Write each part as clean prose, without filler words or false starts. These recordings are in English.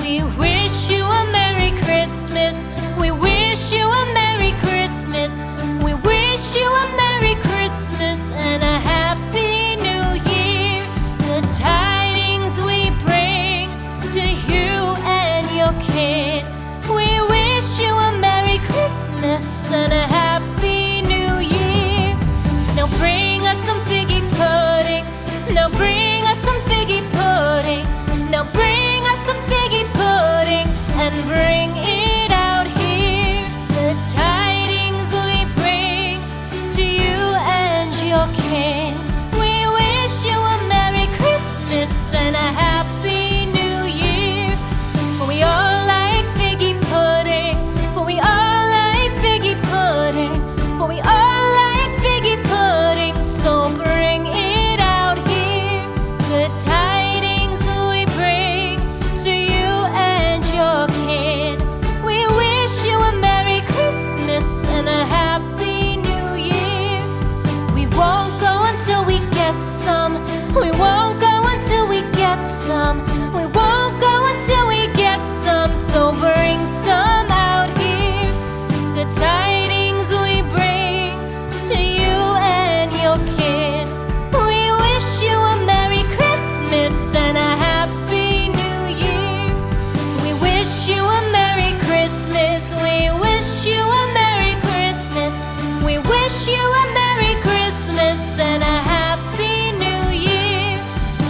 We wish you a Merry Christmas. We wish you a Merry Christmas. We wish you a Merry Christmas and a Happy New Year. The tidings we bring to you and your kid. We wish you a Merry Christmas and a Happy New Year. Now bring us some figgy pudding. Now bring us some figgy pudding. Now bring us some figgy pudding and bring it out here. The tidings we bring to you and your kin. We wish you a Merry Christmas and a Happy New Year. For we all like figgy pudding. For we all like figgy pudding. For we all like figgy pudding. So bring it out here. The tidings we bring to you and your kid. We wish you a Merry Christmas and a Happy New Year. We won't go until we get some. We won't go until we get some. We won't go until we get some. So bring some out here. The tidings we bring to you and your kid. We wish you a Merry Christmas and a Happy New Year. We wish you a Merry Christmas. We wish you a Merry Christmas. We wish you a Merry Christmas and a Happy New Year.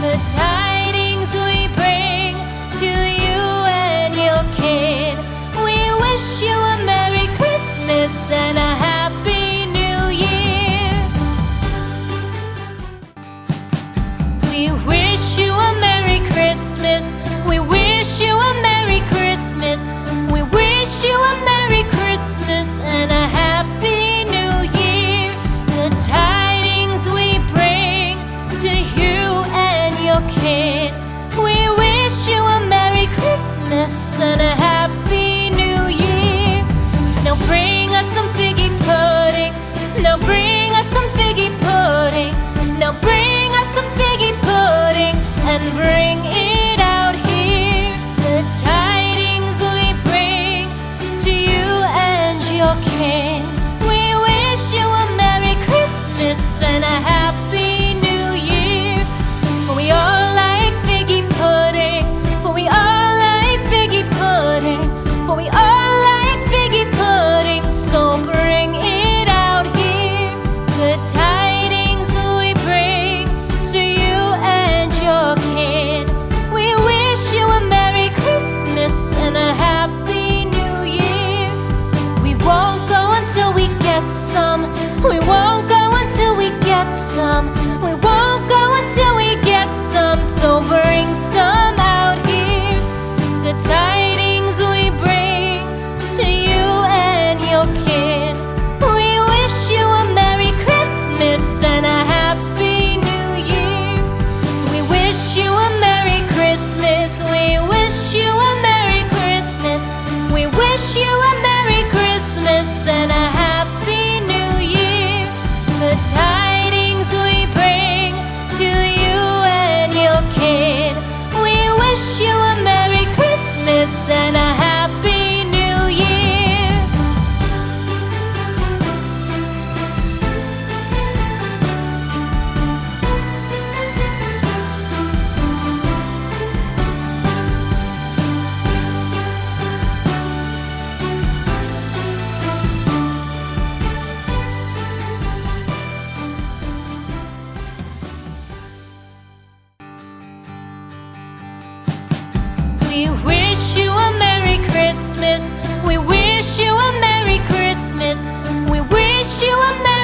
The tidings we bring to you and your kid. We wish you a Merry Christmas and a Happy New Year. We wish you a Merry Christmas. We wish you a Merry Christmas. We wish you a Merry Christmas and a Happy New Year. The tidings we bring to you and your kid. We wish you a Merry Christmas and a Happy New Year. Now bring us some figgy pudding. Now bring us some figgy pudding. Now bring us some figgy pudding and bring it out here. The tidings we bring to you and your kin. We wish you a Merry Christmas and a Happy New Year. For we all like figgy pudding. For we all like figgy pudding. For we all like figgy pudding. So bring it out here. The tidings we bring to you and your kid. We wish you a Merry Christmas and a Happy New Year. We won't go until we get some. We won't go until we get some. We won't go until we get some. So bring some out here. The tidings we bring to you and your kid. We wish you a Merry Christmas and a Happy New Year. We wish you a Merry Christmas. We wish you a Merry Christmas. We wish you a Merry Christmas and a Happy New Year. The tidings we bring to you and your kid. We wish you a Merry Christmas and a Happy New Year. We wish you a Merry Christmas. We wish you a Merry Christmas. We wish you a Merry